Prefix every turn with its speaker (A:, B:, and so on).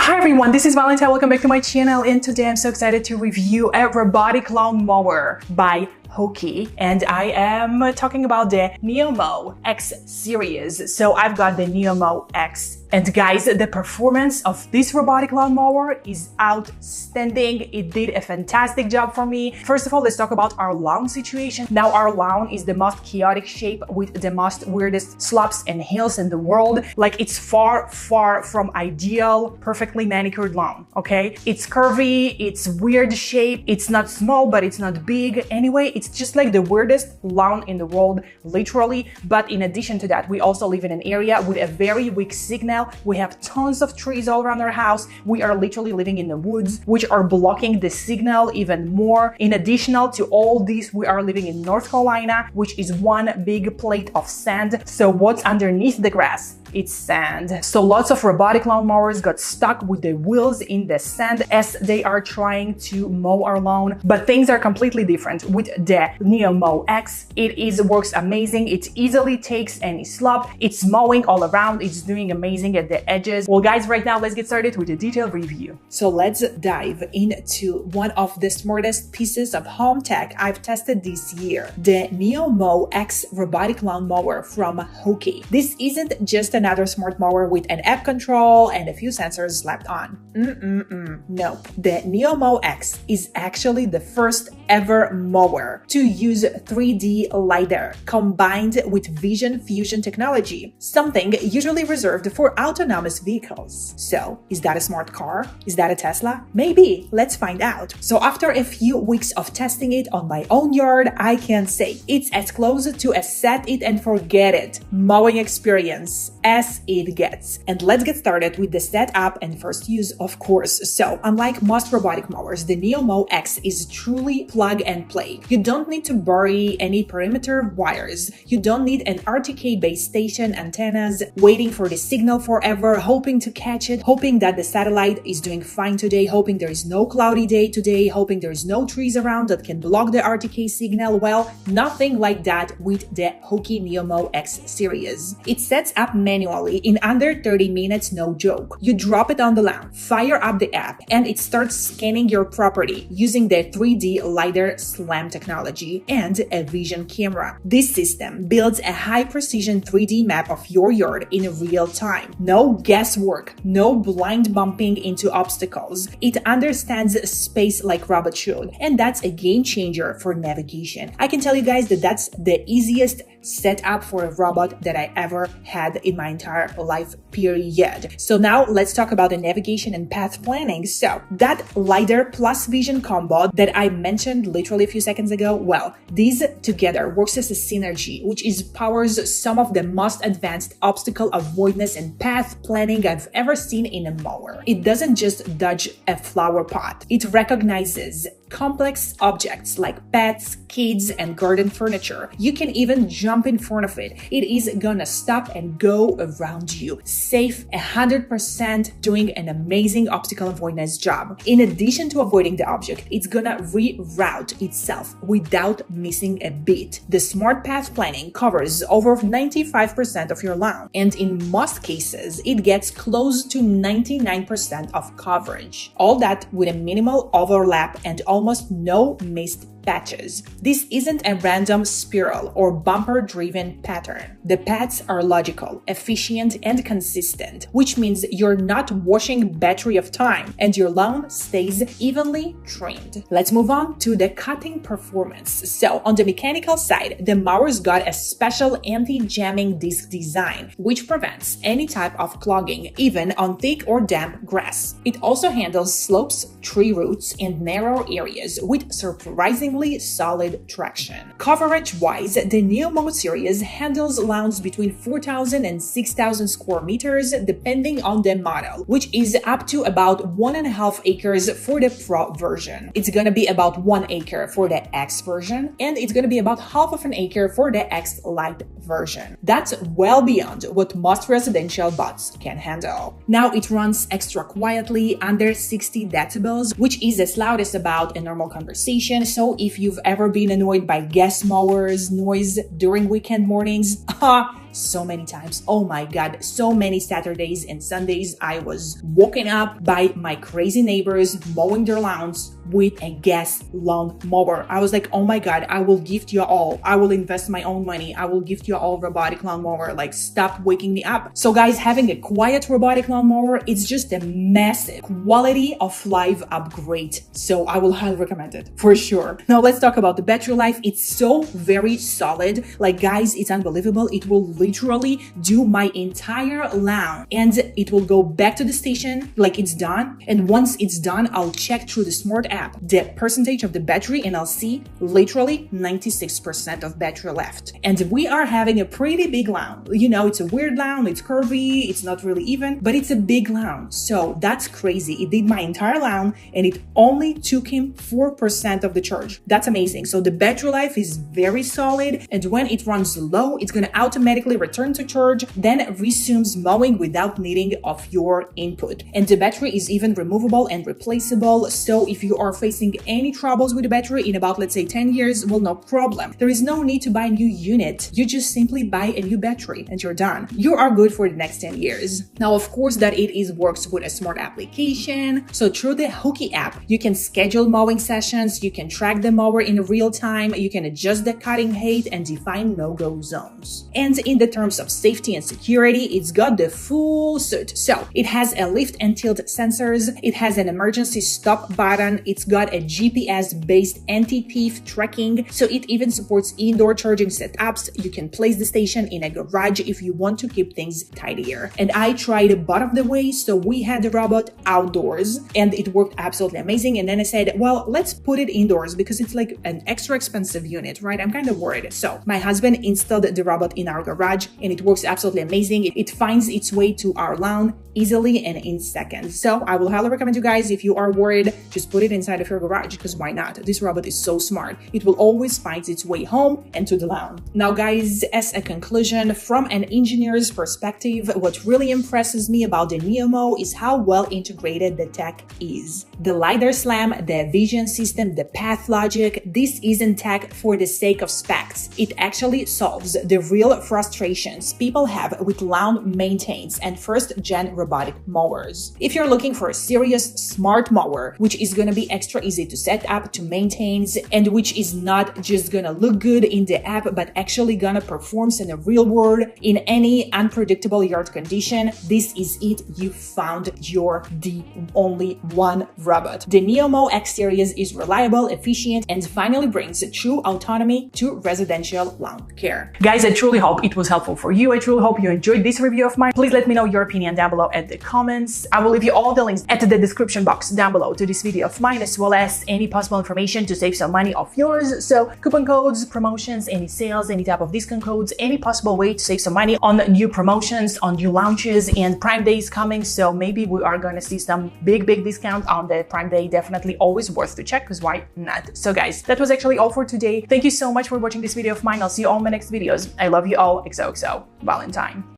A: Hi everyone, this is Valentine. Welcome back to my channel, and today I'm so excited to review a robotic lawn mower by HOOKII, and I am talking about the Neomow X series. So I've got the Neomow X, and guys, the performance of this robotic lawn mower is outstanding. It did a fantastic job for me. First of all, let's talk about our lawn situation. Now, our lawn is the most chaotic shape with the most weirdest slopes and hills in the world. Like, it's far from ideal, perfectly manicured lawn, okay? It's curvy, it's weird shape, it's not small, but it's not big. Anyway, it's just like the weirdest lawn in the world, literally. But in addition to that, we also live in an area with a very weak signal. We have tons of trees all around our house. We are literally living in the woods, which are blocking the signal even more. In addition to all this, we are living in North Carolina, which is one big plate of sand. So what's underneath the grass? It's sand. So lots of robotic lawn mowers got stuck with the wheels in the sand as they are trying to mow our lawn. But things are completely different with the Neomow X. It works amazing. It easily takes any slope. It's mowing all around. It's doing amazing at the edges. Well guys, right now let's get started with a detailed review. So let's dive into one of the smartest pieces of home tech I've tested this year, the Neomow X robotic lawn mower from HOOKII. This isn't just another smart mower with an app control and a few sensors slapped on. No, the Neomow X is actually the first ever mower to use 3D LiDAR combined with vision fusion technology, something usually reserved for autonomous vehicles. So, is that a smart car? Is that a Tesla? Maybe. Let's find out. So after a few weeks of testing it on my own yard, I can say it's as close to a set it and forget it mowing experience as it gets. And let's get started with the setup and first use, of course. So unlike most robotic mowers, the Neomow X is truly plug and play. You don't need to bury any perimeter wires. You don't need an RTK base station antennas waiting for the signal forever, hoping to catch it, hoping that the satellite is doing fine today, hoping there is no cloudy day today, hoping there is no trees around that can block the RTK signal. Well, nothing like that with the HOOKII Neomow X series. It sets up manually in under 30 minutes, no joke. You drop it on the lawn, fire up the app, and it starts scanning your property using the 3D LiDAR SLAM technology and a vision camera. This system builds a high-precision 3D map of your yard in real time. No guesswork, no blind bumping into obstacles. It understands space like Robot should, and that's a game changer for navigation. I can tell you guys that that's the easiest setup for a robot that I ever had in my entire life, period. So now let's talk about the navigation and path planning. So that LiDAR plus vision combo that I mentioned literally a few seconds ago, well, these together works as a synergy, which powers some of the most advanced obstacle avoidance and path planning I've ever seen in a mower. It doesn't just dodge a flower pot. It recognizes complex objects like pets, kids, and garden furniture. You can even jump in front of it. It is gonna stop and go around you. Safe 100%, doing an amazing obstacle avoidance job. In addition to avoiding the object, it's gonna reroute itself without missing a beat. The smart path planning covers over 95% of your lawn, and in most cases, it gets close to 99% of coverage. All that with a minimal overlap and almost no missed patches. This isn't a random spiral or bumper-driven pattern. The paths are logical, efficient, and consistent, which means you're not washing battery of time and your lawn stays evenly trimmed. Let's move on to the cutting performance. So on the mechanical side, the mower's got a special anti-jamming disc design, which prevents any type of clogging, even on thick or damp grass. It also handles slopes, tree roots, and narrow areas with surprisingly solid traction. Coverage-wise, the Neomow series handles lawns between 4,000 and 6,000 square meters depending on the model, which is up to about 1.5 acres for the Pro version. It's gonna be about 1 acre for the X version, and it's gonna be about half of an acre for the X Lite version. That's well beyond what most residential bots can handle. Now it runs extra quietly, under 60 decibels, which is as loud as about a normal conversation. So if you've ever been annoyed by gas mowers noise during weekend mornings, so many times. Oh my God, so many Saturdays and Sundays I was woken up by my crazy neighbors mowing their lawns with a gas lawn mower. I was like, oh my God, I will gift you all. I will invest my own money. I will gift you all robotic lawn mower. Like, stop waking me up. So guys, having a quiet robotic lawn mower, it's just a massive quality of life upgrade. So I will highly recommend it for sure. Now let's talk about the battery life. It's so very solid. Like guys, it's unbelievable. It will literally do my entire lawn and it will go back to the station like it's done. And once it's done, I'll check through the smart app the percentage of the battery and I'll see literally 96% of battery left. And we are having a pretty big lawn. You know, it's a weird lawn, it's curvy, it's not really even, but it's a big lawn. So that's crazy. It did my entire lawn and it only took him 4% of the charge. That's amazing. So the battery life is very solid, and when it runs low, it's going to automatically return to charge, then resumes mowing without needing of your input. And the battery is even removable and replaceable. So if you are facing any troubles with the battery in about, let's say 10 years, well, no problem. There is no need to buy a new unit. You just simply buy a new battery and you're done. You are good for the next 10 years. Now, of course, that works with a smart application. So through the HOOKII app, you can schedule mowing sessions, you can track the mower in real time, you can adjust the cutting height and define no-go zones. And in the terms of safety and security, it's got the full suit. So it has a lift and tilt sensors, it has an emergency stop button, it's got a GPS-based anti-thief tracking, so it even supports indoor charging setups. You can place the station in a garage if you want to keep things tidier. And I tried both of the ways, so we had the robot outdoors and it worked absolutely amazing. And then I said, well, let's put it indoors because it's like an extra expensive unit, right? I'm kind of worried. So my husband installed the robot in our garage and it works absolutely amazing. It finds its way to our lawn easily and in seconds. So I will highly recommend you guys, if you are worried, just put it inside of your garage, because why not? This robot is so smart. It will always find its way home and to the lawn. Now guys, as a conclusion, from an engineer's perspective, what really impresses me about the Neomow is how well integrated the tech is. The LiDAR SLAM, the vision system, the path logic, this isn't tech for the sake of specs. It actually solves the real frustrations people have with lawn maintenance and first-gen robotic mowers. If you're looking for a serious smart mower, which is going to be extra easy to set up, to maintain, and which is not just going to look good in the app, but actually going to perform in the real world in any unpredictable yard condition, this is it. You found the only one robot. The Neomow X series is reliable, efficient, and finally brings true autonomy to residential lawn care. Guys, I truly hope it was helpful for you. I truly hope you enjoyed this review of mine. Please let me know your opinion down below at the comments. I will leave you all the links at the description box down below to this video of mine, as well as any possible information to save some money of yours. So coupon codes, promotions, any sales, any type of discount codes, any possible way to save some money on new promotions, on new launches, and Prime Day is coming. So maybe we are going to see some big discount on the Prime Day. Definitely always worth to check, because why not? So guys, that was actually all for today. Thank you so much for watching this video of mine. I'll see you all in my next videos. I love you all. XOXO Valentine.